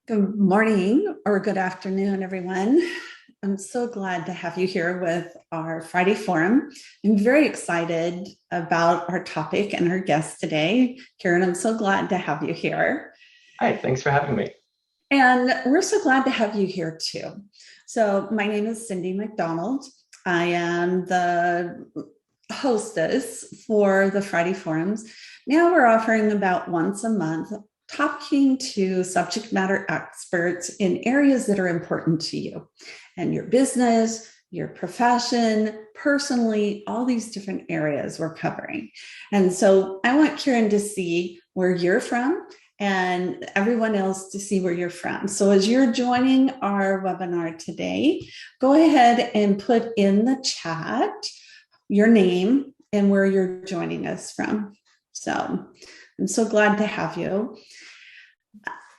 Good morning or good afternoon, everyone. I'm so glad to have you here with our Friday Forum. I'm very excited about our topic and our guest today. Kieran, I'm so glad to have you here. Hi, thanks for having me. And we're so glad to have you here too. So, my name is Cyndy McDonald. I am the hostess for the Friday Forums. Now we're offering about once a month talking to subject matter experts in areas that are important to you and your business, your profession, personally, all these different areas we're covering. And so I want Kieran to see where you're from and everyone else to see where you're from. So as you're joining our webinar today, go ahead and put in the chat your name and where you're joining us from. So I'm so glad to have you.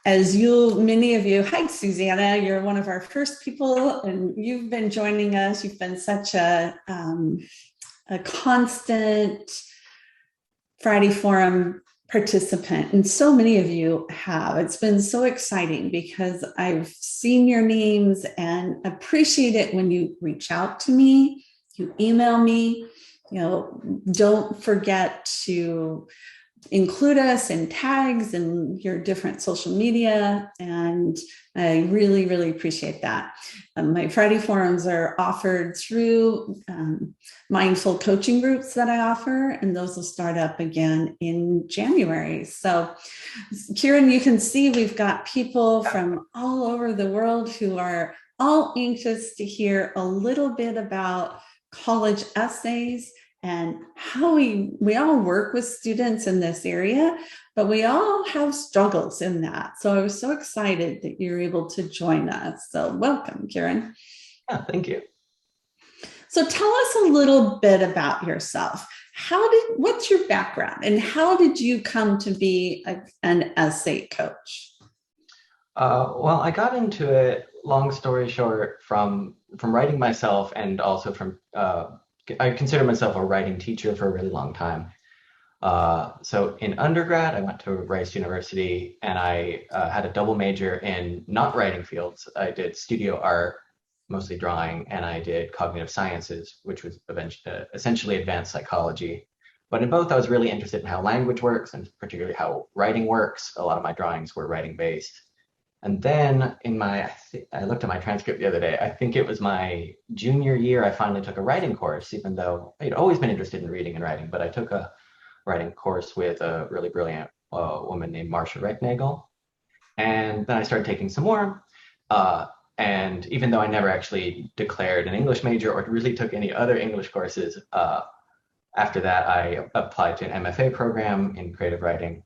As many of you, hi, Susanna, you're one of our first people and you've been joining us. You've been such a constant Friday Forum participant, and so many of you have. It's been so exciting because I've seen your names and appreciate it when you reach out to me, you email me. Don't forget to include us in tags and your different social media. And I really, really appreciate that. My Friday forums are offered through mindful coaching groups that I offer, and those will start up again in January. So, Kieran, you can see we've got people from all over the world who are all anxious to hear a little bit about college essays and how we all work with students in this area, but we all have struggles in that. So I was so excited that you're able to join us. So welcome, Kieran. Yeah, thank you. So tell us a little bit about yourself. What's your background and how did you come to be an essay coach? Well, I got into it, long story short, from writing myself and also from I consider myself a writing teacher for a really long time. So in undergrad, I went to Rice University and I had a double major in not writing fields. I did studio art, mostly drawing, and I did cognitive sciences, which was essentially advanced psychology. But in both, I was really interested in how language works and particularly how writing works. A lot of my drawings were writing based. And then I looked at my transcript the other day. I think it was my junior year, I finally took a writing course, even though I'd always been interested in reading and writing, but I took a writing course with a really brilliant woman named Marcia Recknagel. And then I started taking some more. And even though I never actually declared an English major or really took any other English courses, after that, I applied to an MFA program in creative writing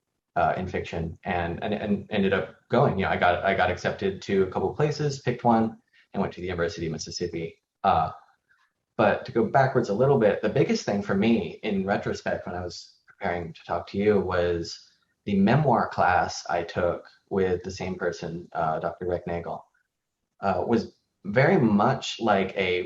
in fiction and ended up going. I got accepted to a couple of places, picked one, and went to the University of Mississippi. But to go backwards a little bit, the biggest thing for me in retrospect when I was preparing to talk to you was the memoir class I took with the same person, Dr. Recknagel, was very much like a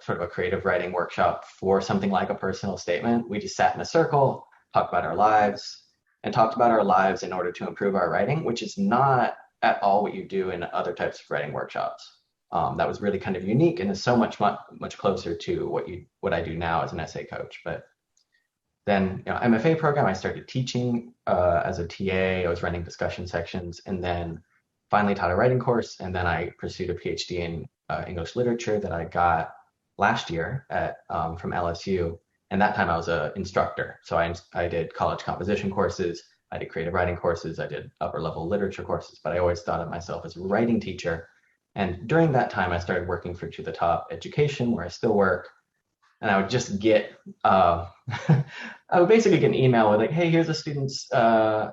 sort of a creative writing workshop for something like a personal statement. We just sat in a circle, talked about our lives, and talked about our lives in order to improve our writing, which is not at all what you do in other types of writing workshops. That was really kind of unique and is so much closer to what I do now as an essay coach. But then, MFA program, I started teaching as a TA. I was running discussion sections, and then finally taught a writing course. And then I pursued a PhD in English literature that I got last year from LSU. And that time I was an instructor. So I did college composition courses, I did creative writing courses, I did upper level literature courses, but I always thought of myself as a writing teacher. And during that time, I started working for To the Top Education, where I still work. And I would just get, I would basically get an email with like, hey, here's a student's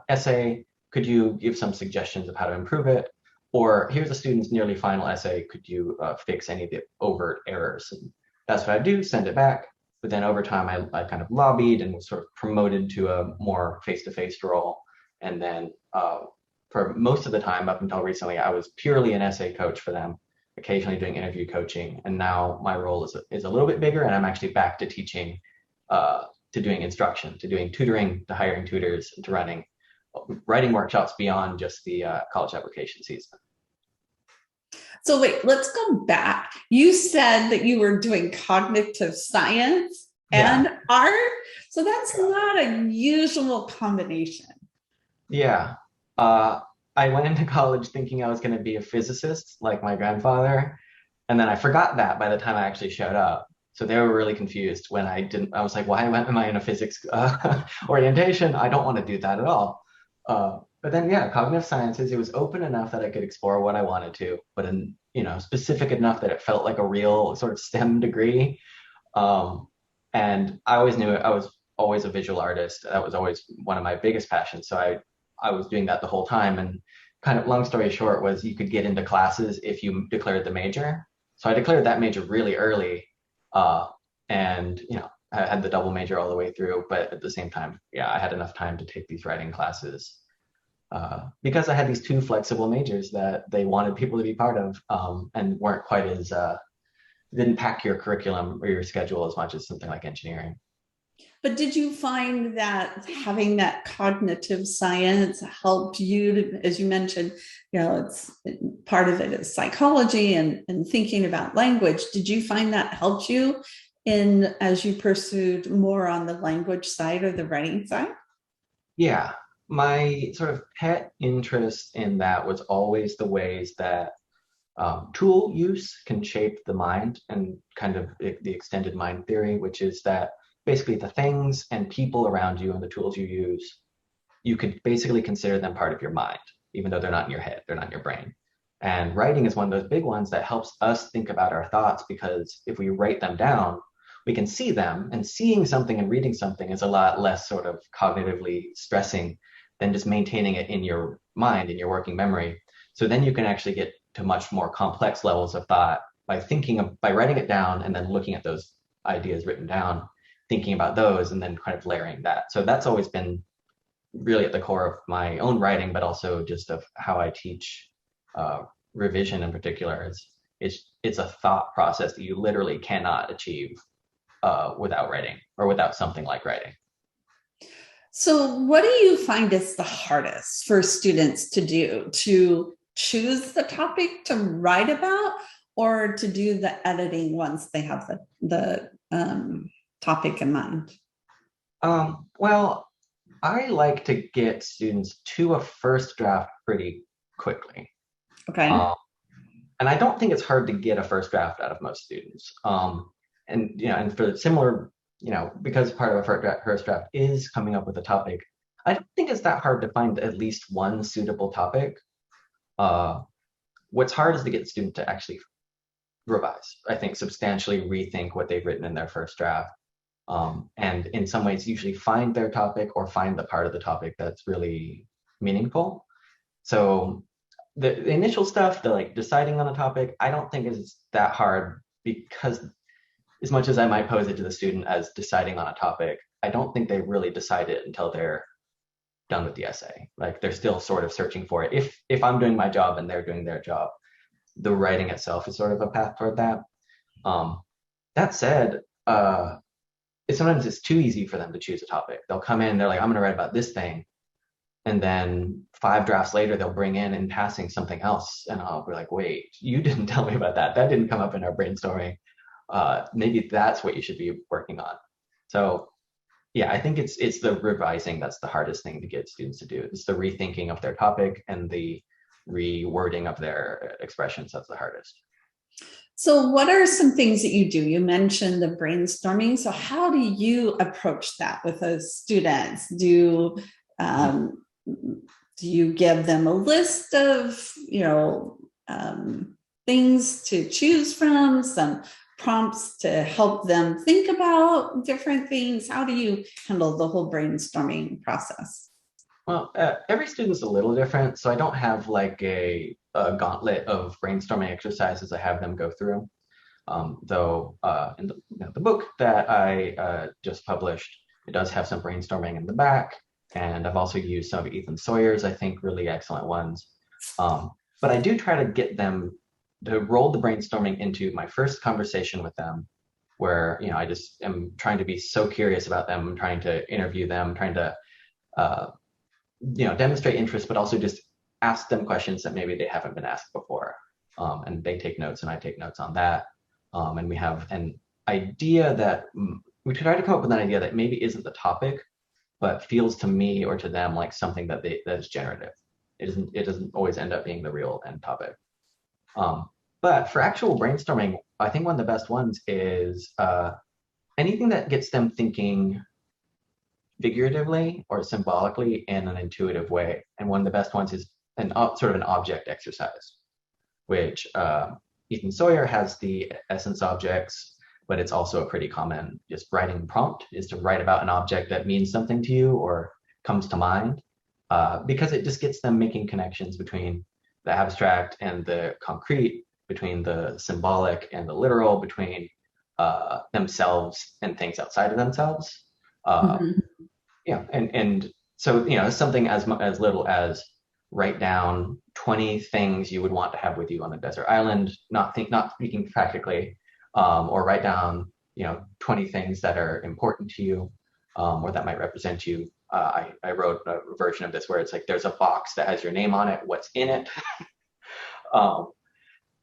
essay. Could you give some suggestions of how to improve it? Or here's a student's nearly final essay. Could you fix any of the overt errors? And that's what I do, send it back. But then over time, I kind of lobbied and was sort of promoted to a more face-to-face role. And then for most of the time, up until recently, I was purely an essay coach for them, occasionally doing interview coaching. And now my role is a little bit bigger, and I'm actually back to teaching, to doing instruction, to doing tutoring, to hiring tutors, to running writing workshops beyond just the college application season. So wait, let's go back. You said that you were doing cognitive science Yeah. and art. So that's not a usual combination. Yeah. Uh, I went into college thinking I was going to be a physicist like my grandfather. And then I forgot that by the time I actually showed up. So they were really confused when I didn't. I was like, why am I in a physics orientation? I don't want to do that at all. But then, yeah, cognitive sciences, it was open enough that I could explore what I wanted to, but specific enough that it felt like a real sort of STEM degree. Um, and I always knew it. I was always a visual artist. That was always one of my biggest passions. So I was doing that the whole time. And kind of long story short was you could get into classes if you declared the major. So I declared that major really early, uh, and I had the double major all the way through. But at the same time, yeah, I had enough time to take these writing classes because I had these two flexible majors that they wanted people to be part of, and weren't quite as didn't pack your curriculum or your schedule as much as something like engineering. But did you find that having that cognitive science helped you to, as you mentioned, it's part of it is psychology and thinking about language. Did you find that helped you in as you pursued more on the language side or the writing side? Yeah, my sort of pet interest in that was always the ways that tool use can shape the mind and kind of the extended mind theory, which is that basically the things and people around you and the tools you use, you could basically consider them part of your mind, even though they're not in your head, they're not in your brain. And writing is one of those big ones that helps us think about our thoughts because if we write them down, we can see them, and seeing something and reading something is a lot less sort of cognitively stressing than just maintaining it in your mind, in your working memory. So then you can actually get to much more complex levels of thought by writing it down and then looking at those ideas written down, thinking about those, and then kind of layering that. So that's always been really at the core of my own writing, but also just of how I teach revision in particular. It's a thought process that you literally cannot achieve without writing or without something like writing. So, what do you find is the hardest for students to do? To choose the topic to write about, or to do the editing once they have the topic in mind? Well, I like to get students to a first draft pretty quickly. Okay. Um, and I don't think it's hard to get a first draft out of most students. And for similar, because part of a first draft is coming up with a topic, I don't think it's that hard to find at least one suitable topic. What's hard is to get the student to actually revise. I think substantially rethink what they've written in their first draft, and in some ways usually find their topic or find the part of the topic that's really meaningful. So the initial stuff, the like deciding on a topic, I don't think is that hard because as much as I might pose it to the student as deciding on a topic, I don't think they really decide it until they're done with the essay. Like they're still sort of searching for it. If I'm doing my job and they're doing their job, the writing itself is sort of a path toward that. That said, sometimes it's too easy for them to choose a topic. They'll come in, they're like, I'm going to write about this thing. And then 5 drafts later, they'll bring in passing something else. And I'll be like, wait, you didn't tell me about that. That didn't come up in our brainstorming. Maybe that's what you should be working on. So yeah, I think it's the revising that's the hardest thing to get students to do. It's the rethinking of their topic and the rewording of their expressions that's the hardest. So, what are some things that you do? You mentioned the brainstorming. So, how do you approach that with those students? Do you give them a list of things to choose from, some prompts to help them think about different things? How do you handle the whole brainstorming process? Well, every student's a little different, so I don't have like a gauntlet of brainstorming exercises I have them go through. Though in the book that I just published, it does have some brainstorming in the back, and I've also used some of Ethan Sawyer's, I think, really excellent ones. But I do try to get them to roll the brainstorming into my first conversation with them, where I just am trying to be so curious about them. I'm trying to interview them, trying to demonstrate interest, but also just ask them questions that maybe they haven't been asked before. And they take notes and I take notes on that. And we have an idea that we try to come up with an idea that maybe isn't the topic, but feels to me or to them like something that is generative. It doesn't always end up being the real end topic. But for actual brainstorming, I think one of the best ones is anything that gets them thinking figuratively or symbolically in an intuitive way. And one of the best ones is sort of an object exercise, which Ethan Sawyer has the essence objects, but it's also a pretty common just writing prompt is to write about an object that means something to you or comes to mind, because it just gets them making connections between the abstract and the concrete, between the symbolic and the literal, between themselves and things outside of themselves. Mhm. Yeah, and so something as little as write down 20 things you would want to have with you on a desert island, not speaking practically, or write down 20 things that are important to you, or that might represent you. I wrote a version of this where it's like there's a box that has your name on it, what's in it.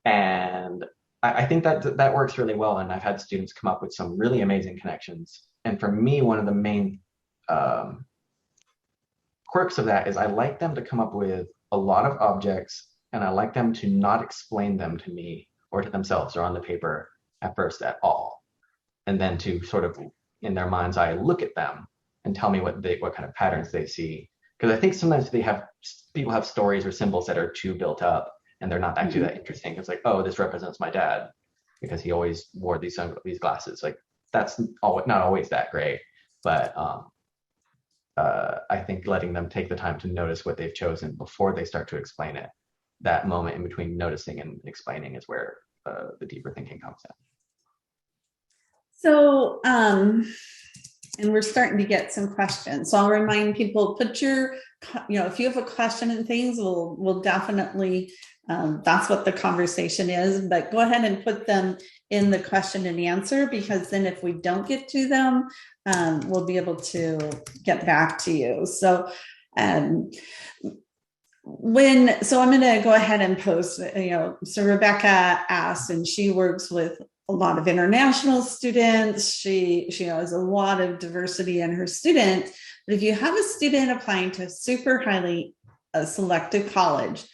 And I think that works really well, and I've had students come up with some really amazing connections. And for me, one of the main quirks of that is I like them to come up with a lot of objects, and I like them to not explain them to me or to themselves or on the paper at first at all, and then to sort of in their mind's eye look at them and tell me what kind of patterns they see. Because I think sometimes people have stories or symbols that are too built up and they're not actually that interesting. It's like, oh, this represents my dad because he always wore these glasses. Like that's not always that great, but I think letting them take the time to notice what they've chosen before they start to explain it, that moment in between noticing and explaining is where the deeper thinking comes in. So, and we're starting to get some questions. So I'll remind people, put your, if you have a question and things, we'll definitely, that's what the conversation is, but go ahead and put them in the question and answer, because then if we don't get to them, we'll be able to get back to you. So, so I'm going to go ahead and post, so Rebecca asked, and she works with a lot of international students. She has a lot of diversity in her students. But if you have a student applying to a super highly selected college,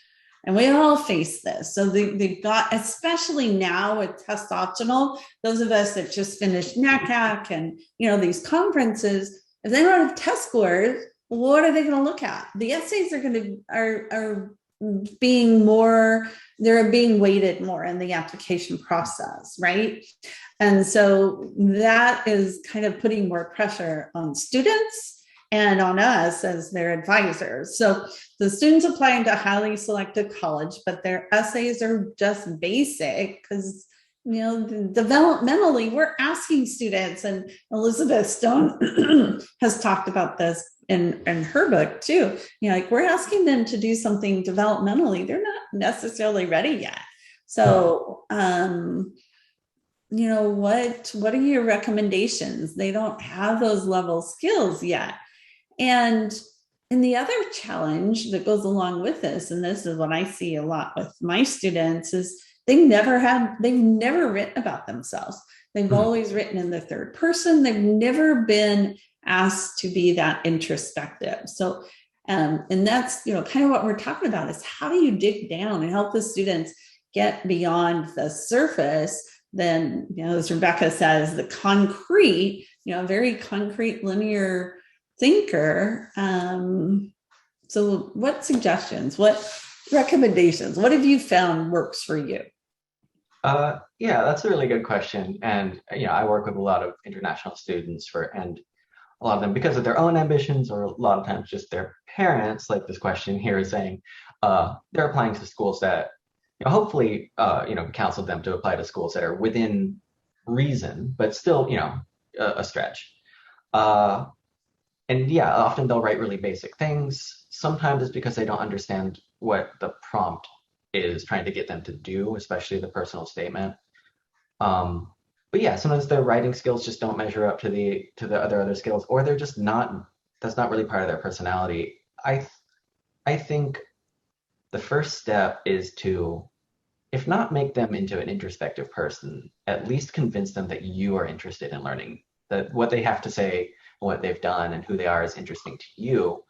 and we all face this, so they've got, especially now with test optional, those of us that just finished NACAC and these conferences, if they don't have test scores, what are they going to look at? The essays are being more, they're being weighted more in the application process, right? And so that is kind of putting more pressure on students and on us as their advisors. So the students applying to highly selected college, but their essays are just basic because developmentally, we're asking students, and Elizabeth Stone has talked about this in her book too. We're asking them to do something developmentally. They're not necessarily ready yet. So, what are your recommendations? They don't have those level skills yet. And the other challenge that goes along with this, and this is what I see a lot with my students, is they've never written about themselves. They've always written in the third person. They've never been asked to be that introspective. So, and that's, kind of what we're talking about is how do you dig down and help the students get beyond the surface? Then, as Rebecca says, the concrete, very concrete linear thinker. So what suggestions, what recommendations, what have you found works for you? Yeah, that's a really good question. And, I work with a lot of international students and a lot of them, because of their own ambitions, or a lot of times just their parents, like this question here is saying, they're applying to schools that, hopefully, counsel them to apply to schools that are within reason, but still, a stretch. And yeah, often they'll write really basic things. Sometimes it's because they don't understand what the prompt is trying to get them to do, especially the personal statement. But yeah, sometimes their writing skills just don't measure up to the other skills, or they're just not, that's not really part of their personality. I I think the first step is to, if not make them into an introspective person, at least convince them that you are interested in learning, that what they have to say, what they've done, and who they are is interesting to you.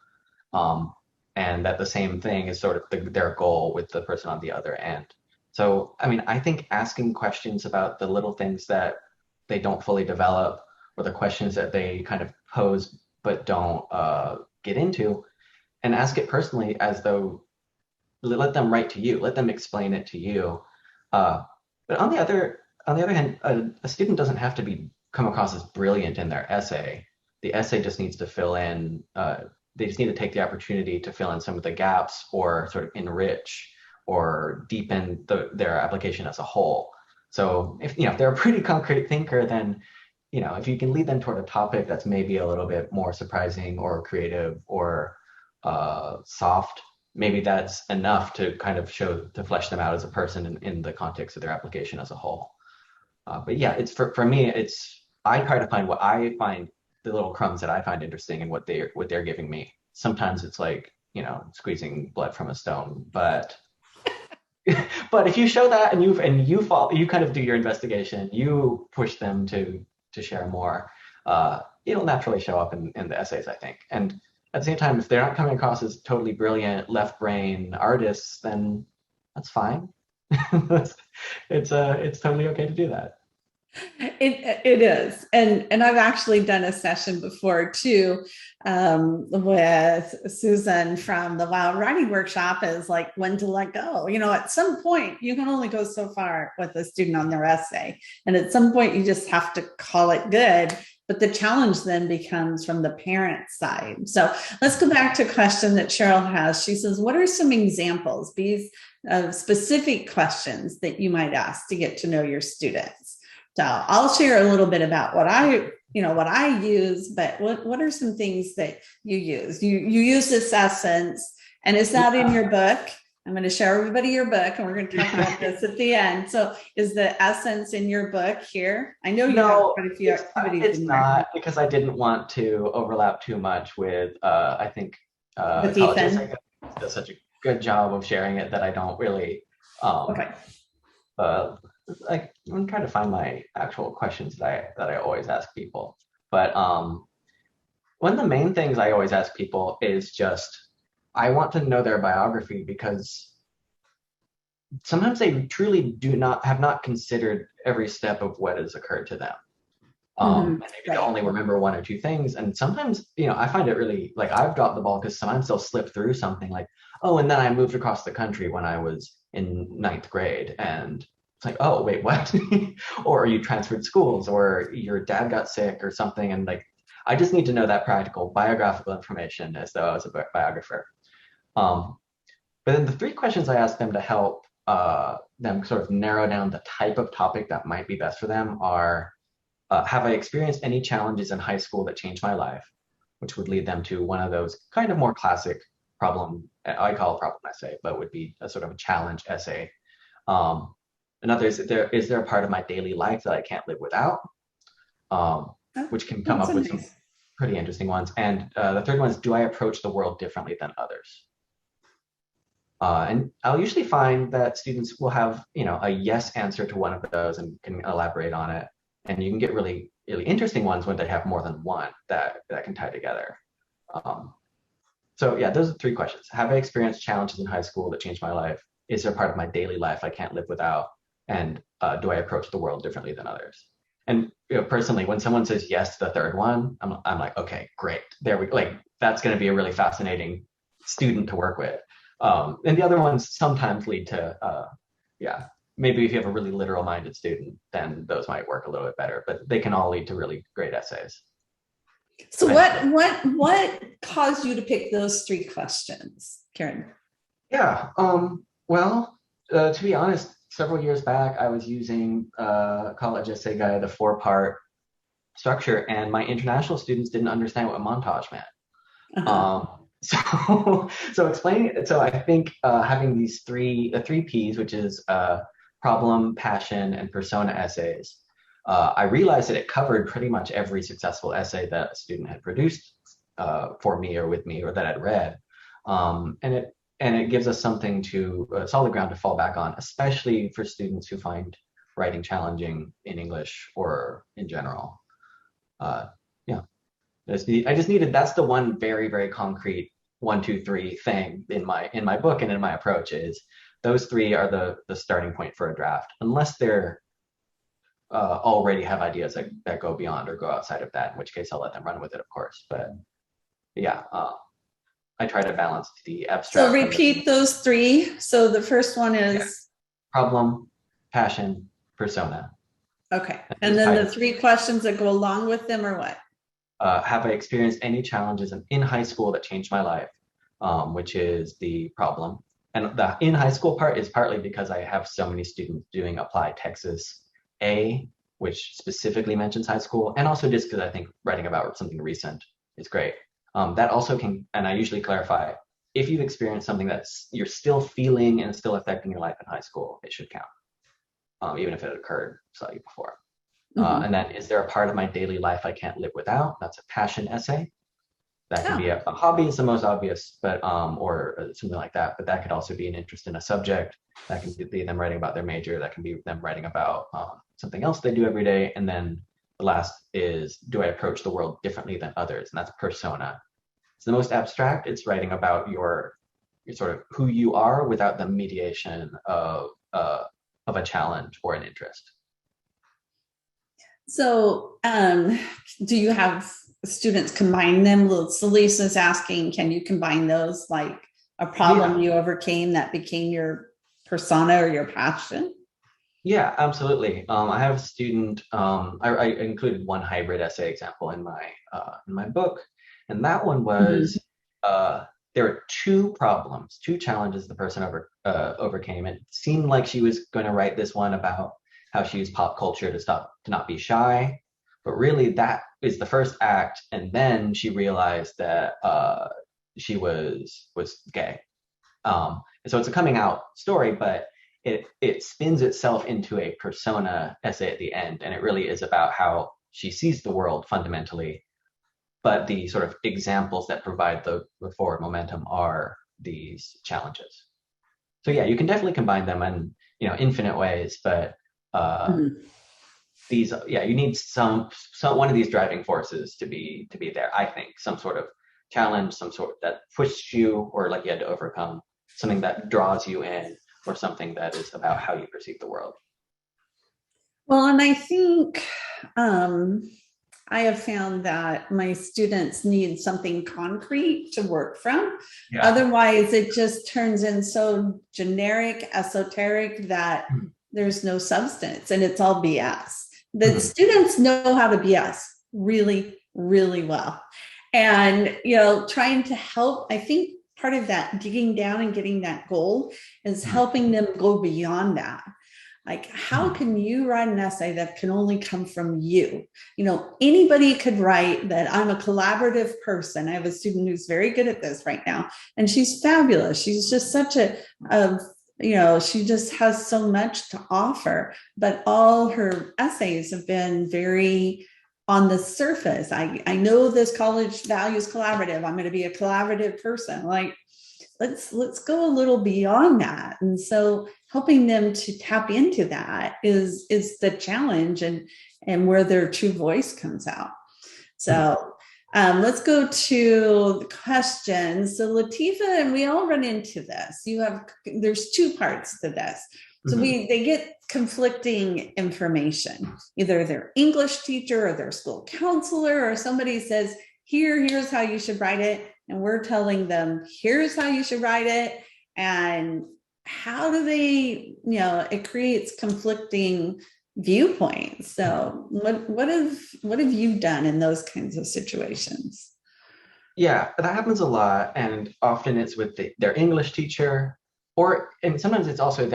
Um, and that the same thing is sort of their goal with the person on the other end. So, I mean, I think asking questions about the little things that they don't fully develop, or the questions that they kind of pose but don't get into, and ask it personally as though let them write to you, let them explain it to you. Uh, but on the other hand, a student doesn't have to be come across as brilliant in their essay. The essay just needs to fill in. They just need to take the opportunity to fill in some of the gaps, or sort of enrich or deepen their application as a whole. So if they're a pretty concrete thinker, then if you can lead them toward a topic that's maybe a little bit more surprising or creative or soft, maybe that's enough to kind of flesh them out as a person in the context of their application as a whole. But yeah, it's for me, I try to find what I find the little crumbs that I find interesting in what they're giving me. Sometimes it's like, squeezing blood from a stone, but but if you show that and you kind of do your investigation, you push them to share more, it'll naturally show up in the essays, I think. And at the same time, if they're not coming across as totally brilliant left brain artists, then that's fine. It's totally okay to do that. It is, and I've actually done a session before too, with Susan from the Wild Writing Workshop. Is like when to let go. At some point you can only go so far with a student on their essay, and at some point you just have to call it good. But the challenge then becomes from the parent side. So let's go back to a question that Cheryl has. She says, "What are some examples, these specific questions that you might ask to get to know your students?" So I'll share a little bit about what I use, but what are some things that you use? You use this essence, and is that in your book? I'm going to show everybody your book, and we're going to talk about this at the end. So is the essence in your book here? I know you have quite a few activities it's in not, there. because I didn't want to overlap too much with, I think, With college Ethan. essay does such a good job of sharing it that I don't really, um, Okay. uh, like, I'm trying to find my actual questions that I always ask people. But one of the main things I always ask people is just, I want to know their biography, because sometimes they truly have not considered every step of what has occurred to them. Mm-hmm. And maybe they'll Right. only remember one or two things. And sometimes, I find it really, like, I've dropped the ball because sometimes they'll slip through something like, oh, and then I moved across the country when I was in ninth grade. And it's like, oh, wait, what? Or you transferred schools, or your dad got sick or something. And like, I just need to know that practical biographical information as though I was a biographer. Um, but then the three questions I ask them to help them sort of narrow down the type of topic that might be best for them are, have I experienced any challenges in high school that changed my life? Which would lead them to one of those kind of more classic problem, I call it problem essay, but would be a sort of a challenge essay. Um, Another is there a part of my daily life that I can't live without? Um, Oh, which can come that's up a with some nice. pretty interesting ones. And the third one is, do I approach the world differently than others? And I'll usually find that students will have, a yes answer to one of those and can elaborate on it. And you can get really, really interesting ones when they have more than one that can tie together. Um, so yeah, those are three questions. Have I experienced challenges in high school that changed my life? Is there a part of my daily life I can't live without? And do I approach the world differently than others? And personally, when someone says yes to the third one, I'm like, okay, great. There we go. Like, that's going to be a really fascinating student to work with. And the other ones sometimes lead to, yeah, maybe if you have a really literal minded student, then those might work a little bit better, but they can all lead to really great essays So eventually. what caused you to pick those three questions, Karen? Yeah. Well, to be honest, several years back, I was using college essay guide, a four-part structure, and my international students didn't understand what a montage meant. Uh-huh. So explaining it, so I think having these three P's, which is problem, passion, and persona essays, I realized that it covered pretty much every successful essay that a student had produced for me or with me or that I'd read. And it gives us something to solid ground to fall back on, especially for students who find writing challenging in English or in general. Uh, yeah, I just needed, that's the one very, very concrete 1, 2, 3 thing in my book and in my approach is those three are the starting point for a draft, unless they're already have ideas that go beyond or go outside of that, in which case I'll let them run with it, of course. But yeah, I try to balance the So abstract from the repeat those three. So the first one yeah, is, problem, passion, persona. okay. And And those then tie the to three questions that go along with them are what? have I experienced any challenges in high school that changed my life, which is the problem. And the in high school part is partly because I have so many students doing Applied Texas A, which specifically mentions high school, and also just because I think writing about something recent is great. That also can, and I usually clarify, if you've experienced something that's you're still feeling and still affecting your life in high school, it should count, even if it occurred slightly before. Mm-hmm. And then, is there a part of my daily life I can't live without? That's a passion essay. That can be Oh, a hobby is the most obvious, but or something like that. But that could also be an interest in a subject. That can be them writing about their major. That can be them writing about something else they do every day. And then the last is, do I approach the world differently than others? And that's persona. It's the most abstract. It's writing about your sort of who you are without the mediation of a challenge or an interest. so do you have students combine them? So Lisa's asking, can you combine those like a problem Yeah, you overcame that became your persona or your passion? yeah, absolutely. I have a student. I included one hybrid essay example in my book, and that one Mm-hmm. was there were two problems, two challenges the person overcame. It seemed like she was going to write this one about how she used pop culture to not be shy, but really that is the first act, and then she realized that she was gay. And so it's a coming out story, but it spins itself into a persona essay at the end, and it really is about how she sees the world fundamentally. But the sort of examples that provide the forward momentum are these challenges. So yeah, you can definitely combine them in infinite ways, but uh, Mm-hmm. these yeah you need some one of these driving forces to be there. I think some sort of challenge, some sort that pushed you or like you had to overcome something that draws you in, or something that is about how you perceive the world. Well, and I think um, I have found that my students need something concrete to work from. Yeah. Otherwise, it just turns in so generic, esoteric that there's no substance and it's all BS. The Mhm. students know how to BS really, really well. And, trying to help, I think part of that digging down and getting that goal is Mhm. helping them go beyond that. Like, how Mhm. can you write an essay that can only come from you? Anybody could write that I'm a collaborative person. I have a student who's very good at this right now, and she's fabulous. She's just such she just has so much to offer, but all her essays have been very on the surface. I know this college values collaborative. I'm going to be a collaborative person. Like, let's go a little beyond that. And so helping them to tap into that is the challenge, and where their true voice comes out. Mhm. So let's go to the questions. So Latifa, and we all run into this. There's two parts to this. So Mhm. they get conflicting information. Either their English teacher or their school counselor or somebody says, here's how you should write it. And we're telling them, here's how you should write it. And how do they, it creates conflicting viewpoints. So what have you done in those kinds of situations? Yeah, that happens a lot, and often it's with their English teacher, and sometimes it's also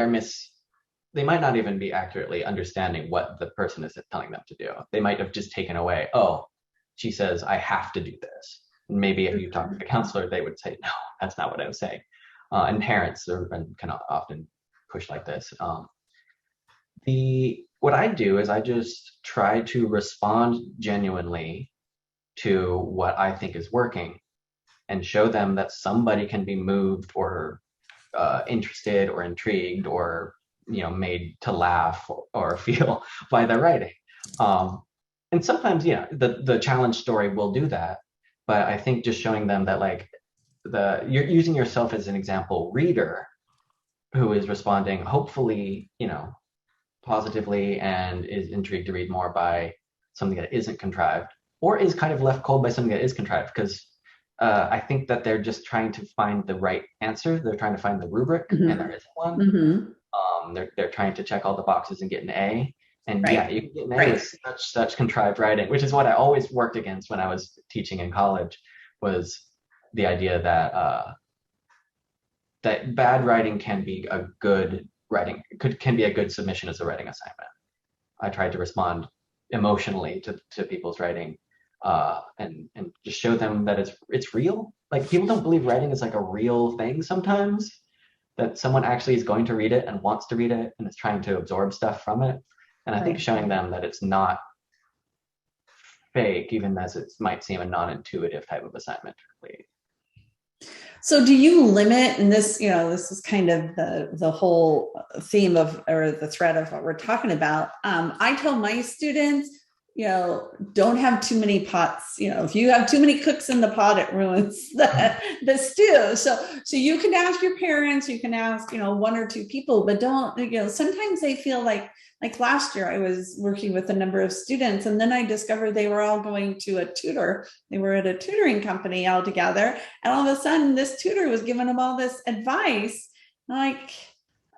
they might not even be accurately understanding what the person is telling them to do. They might have just taken away, oh, she says I have to do this. And maybe if you talk to the counselor, they would say, no, that's not what I was saying. And parents can often push like this. The What I do is I just try to respond genuinely to what I think is working, and show them that somebody can be moved or interested or intrigued or made to laugh or feel by their writing. And sometimes the challenge story will do that, but I think just showing them that like you're using yourself as an example reader who is responding hopefully positively and is intrigued to read more by something that isn't contrived or is kind of left cold by something that is contrived, because I think that they're just trying to find the right answer. They're trying to find the rubric, Mm-hmm. and there isn't one. Mm-hmm. They're trying to check all the boxes and get an A. And Right. yeah, you can get an A Right. with such contrived writing, which is what I always worked against when I was teaching in college, was the idea that that bad writing can be a good writing, can be a good submission as a writing assignment. I tried to respond emotionally to people's writing, and just show them that it's real. Like people don't believe writing is like a real thing sometimes, that someone actually is going to read it and wants to read it and is trying to absorb stuff from it. And I think Right. showing them that it's not fake, even as it might seem a non-intuitive type of assignment. Really. So do you limit, and this is kind of the whole theme of, or the thread of what we're talking about. I tell my students, don't have too many pots. If you have too many cooks in the pot, it ruins the stew. So you can ask your parents, you can ask, one or two people, but don't, sometimes they feel like last year I was working with a number of students, and then I discovered they were all going to a tutor. They were at a tutoring company all together. And all of a sudden this tutor was giving them all this advice. I'm like,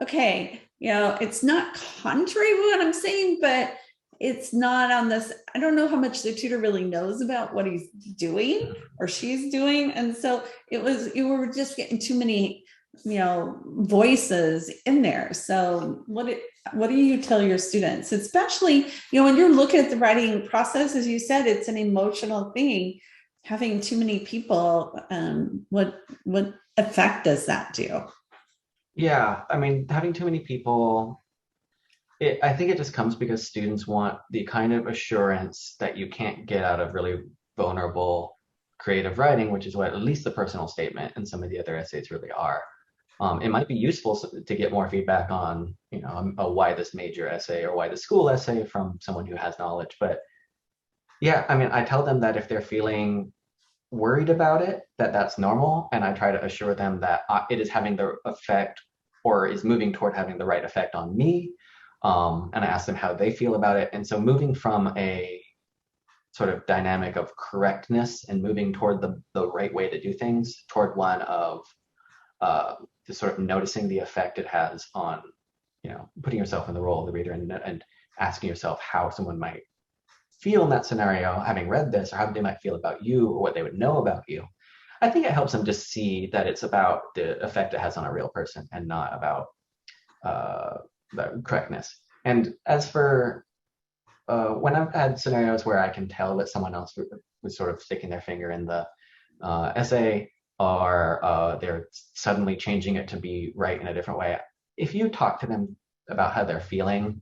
okay, it's not contrary to what I'm saying, but it's not on this. I don't know how much the tutor really knows about what he's doing or she's doing. And so you were just getting too many, voices in there. So what do you tell your students, especially, when you're looking at the writing process, as you said, it's an emotional thing, having too many people, what effect does that do? Yeah, I mean, having too many people, I think it just comes because students want the kind of assurance that you can't get out of really vulnerable creative writing, which is what at least the personal statement and some of the other essays really are. It might be useful to get more feedback on, a why this major essay or why the school essay from someone who has knowledge. But yeah, I mean, I tell them that if they're feeling worried about it, that's normal. And I try to assure them that it is having the effect or is moving toward having the right effect on me. And I ask them how they feel about it. And so moving from a sort of dynamic of correctness and moving toward the right way to do things toward one of just sort of noticing the effect it has on, putting yourself in the role of the reader and asking yourself how someone might feel in that scenario, having read this, or how they might feel about you or what they would know about you. I think it helps them just see that it's about the effect it has on a real person and not about the correctness. And as for when I've had scenarios where I can tell that someone else was sort of sticking their finger in the essay, or they're suddenly changing it to be right in a different way, if you talk to them about how they're feeling,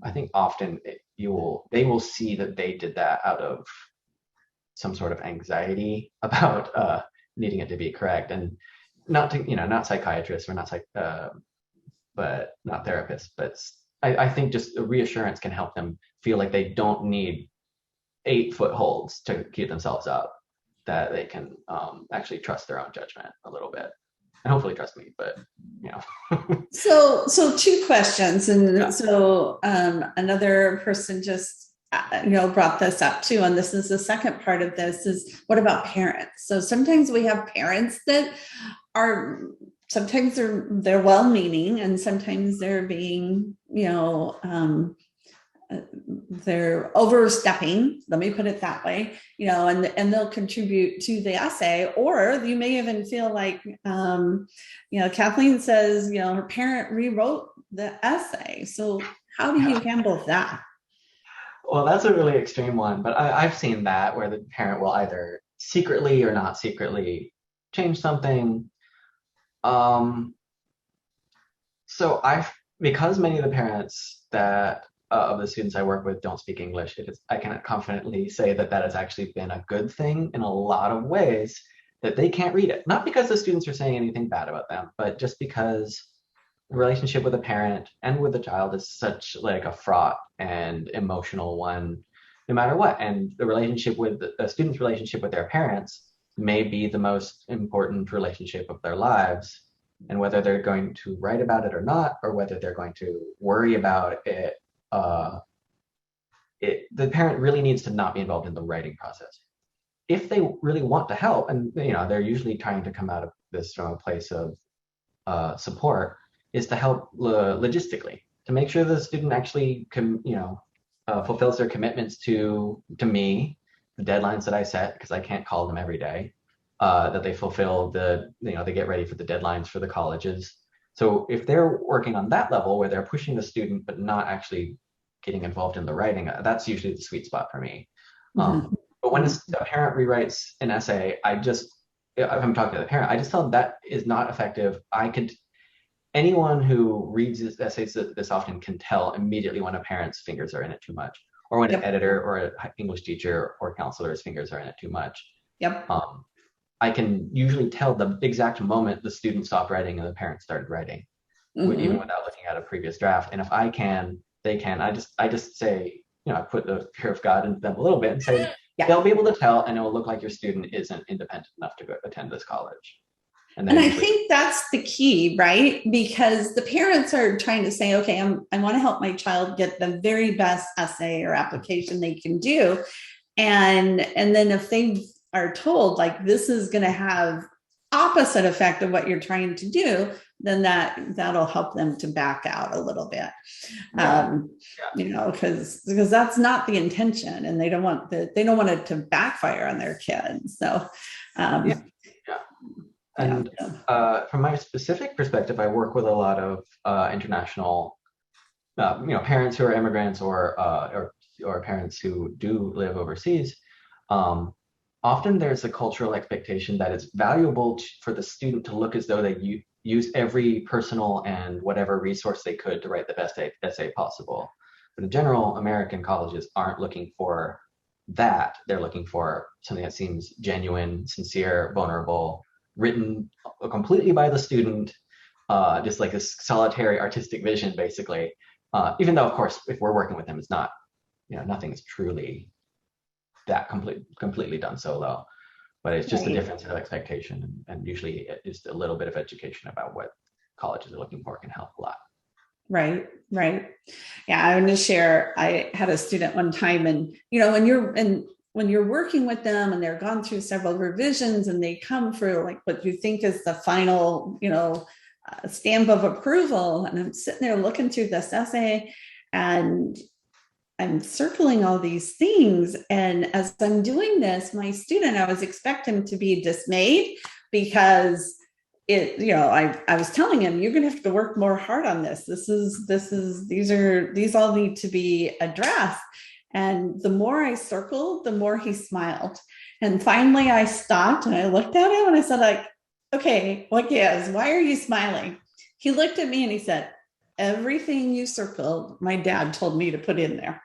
I think often they will see that they did that out of some sort of anxiety about needing it to be correct, and not psychiatrists or but not therapists. But I think just a reassurance can help them feel like they don't need 8 footholds to keep themselves up, that they can actually trust their own judgment a little bit, and hopefully trust me, but So 2 questions. And yeah. so another person just, brought this up too. And this is the second part of this is, what about parents? So sometimes we have parents that are, sometimes they're well-meaning, and sometimes they're being, they're overstepping, let me put it that way, and they'll contribute to the essay. Or you may even feel like, Kathleen says, her parent rewrote the essay. So how do you handle that? Well, that's a really extreme one, but I've seen that where the parent will either secretly or not secretly change something. So because many of the parents that of the students I work with don't speak English, I can confidently say that has actually been a good thing in a lot of ways, that they can't read it. Not because the students are saying anything bad about them, but just because the relationship with a parent and with a child is such like a fraught and emotional one, no matter what. And the relationship with a student's relationship with their parents may be the most important relationship of their lives. And whether they're going to write about it or not, or whether they're going to worry about it, uh, the parent really needs to not be involved in the writing process. If they really want to help, and they're usually trying to come out of this from a place of support, is to help logistically, to make sure the student actually fulfills their commitments to me, the deadlines that I set, because I can't call them every day, that they fulfill they get ready for the deadlines for the colleges. So if they're working on that level where they're pushing the student but not actually getting involved in the writing, that's usually the sweet spot for me. But when a parent rewrites an essay, if I'm talking to the parent, I just tell them that is not effective. Anyone who reads this essays this often can tell immediately when a parent's fingers are in it too much, or when an editor or an English teacher or counselor's fingers are in it too much. Yep. I can usually tell the exact moment the student stopped writing and the parent started writing, even without looking at a previous draft. And if I can, they can. I just say, I put the fear of God into them a little bit and say, they'll be able to tell, and it will look like your student isn't independent enough to go attend this college. And I think that's the key, right? Because the parents are trying to say, okay, I want to help my child get the very best essay or application they can do. And then if they are told like this is going to have opposite effect of what you're trying to do, then that'll help them to back out a little bit. Because that's not the intention, and they don't want it to backfire on their kids. So And from my specific perspective, I work with a lot of international, parents who are immigrants or parents who do live overseas. Often there's a cultural expectation that it's valuable for the student to look as though they use every personal and whatever resource they could to write the best essay possible. But in general, American colleges aren't looking for that. They're looking for something that seems genuine, sincere, vulnerable, written completely by the student, just like a solitary artistic vision, basically. Even though, of course, if we're working with them, it's not, nothing is truly that completely done solo. But it's just a difference of expectation, and usually just a little bit of education about what colleges are looking for can help a lot. Right. Yeah, I want to share. I had a student one time, and when you're working with them and they're gone through several revisions and they come for like what you think is the final, stamp of approval. And I'm sitting there looking through this essay and I'm circling all these things. And as I'm doing this, my student, I was expecting him to be dismayed because I was telling him, you're going to have to work more hard on this. These all need to be addressed. And the more I circled, the more he smiled. And finally I stopped and I looked at him and I said, like, okay, why are you smiling? He looked at me and he said, everything you circled, my dad told me to put in there.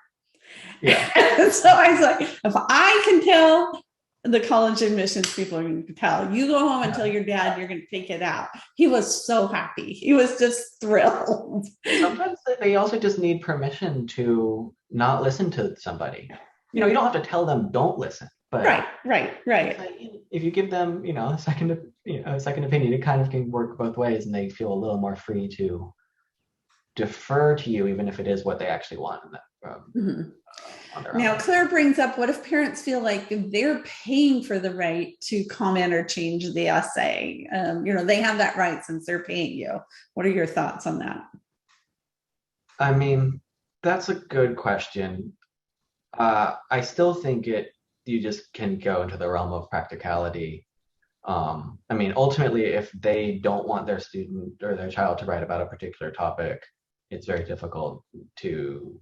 Yeah. So I was like, if I can tell, the college admissions people can tell. You go home and tell your dad you're going to take it out. He was so happy. He was just thrilled. Sometimes they also just need permission to not listen to somebody. You don't have to tell them don't listen. But right. If you give them, a second opinion, it kind of can work both ways, and they feel a little more free to defer to you, even if it is what they actually want. Now, Claire brings up, what if parents feel like they're paying for the right to comment or change the essay? They have that right since they're paying you. What are your thoughts on that? I mean, that's a good question. I still think you just can go into the realm of practicality. Ultimately, if they don't want their student or their child to write about a particular topic, it's very difficult to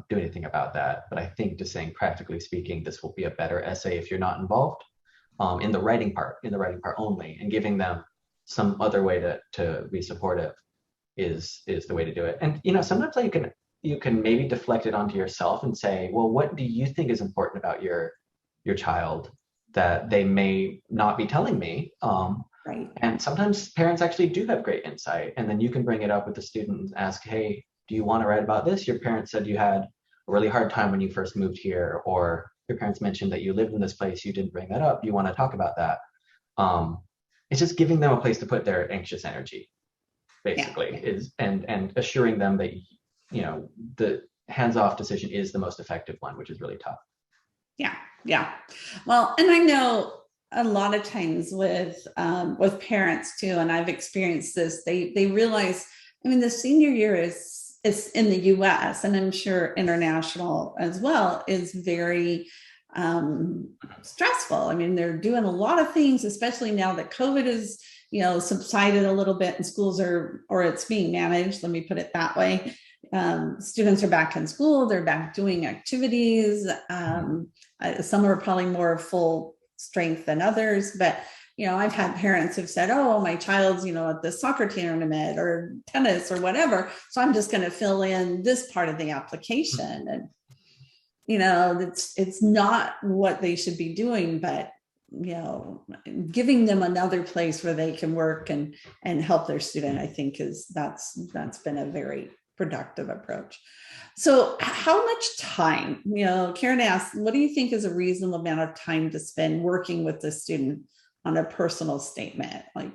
do anything about that. But I think just saying, practically speaking, this will be a better essay if you're not involved in the writing part only, and giving them some other way to be supportive is the way to do it. And sometimes you can maybe deflect it onto yourself and say, well, what do you think is important about your child? that they may not be telling me. Right. And sometimes parents actually do have great insight. And then you can bring it up with the student and ask, hey, do you want to write about this? Your parents said you had a really hard time when you first moved here, or your parents mentioned that you lived in this place, you didn't bring that up. You want to talk about that? Um, it's just giving them a place to put their anxious energy, Yeah. basically, is and assuring them that the hands-off decision is the most effective one, which is really tough. Yeah. Yeah. Well, and I know a lot of times with parents too, and I've experienced this, they realize, I mean, the senior year is in the US, and I'm sure international as well, is very stressful. I mean, they're doing a lot of things, especially now that COVID is, subsided a little bit and schools are, or it's being managed, let me put it that way. Students are back in school, they're back doing activities. Some are probably more full strength than others, but I've had parents who've said, oh, my child's at the soccer tournament or tennis or whatever, so I'm just going to fill in this part of the application. And it's not what they should be doing, but giving them another place where they can work and help their student, I think that's been a very productive approach. So how much time, Kieran asked, what do you think is a reasonable amount of time to spend working with the student on a personal statement? Like,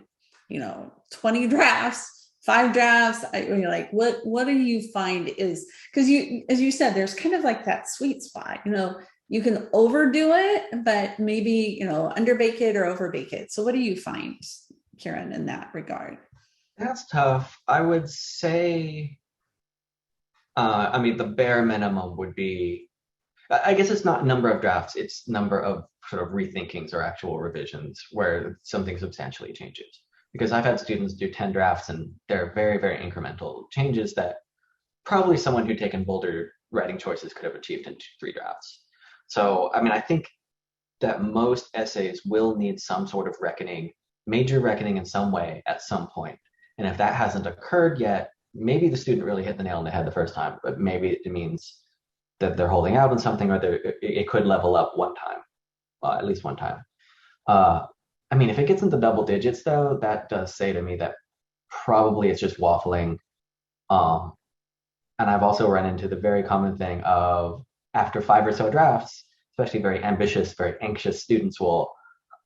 20 drafts, 5 drafts, like what do you find is, because as you said, there's kind of like that sweet spot, you can overdo it, but maybe, underbake it or overbake it. So what do you find, Kieran, in that regard? That's tough. I would say, the bare minimum would be, I guess it's not number of drafts, it's number of sort of rethinkings or actual revisions where something substantially changes. Because I've had students do 10 drafts and they're very, very incremental changes that probably someone who'd taken bolder writing choices could have achieved in 2, 3 drafts. So, I think that most essays will need some sort of reckoning, major reckoning in some way at some point. And if that hasn't occurred yet, maybe the student really hit the nail on the head the first time, but maybe it means that they're holding out on something, or it could level up one time, at least one time. If it gets into double digits, though, that does say to me that probably it's just waffling. And I've also run into the very common thing of, after 5 or so drafts, especially very ambitious, very anxious students will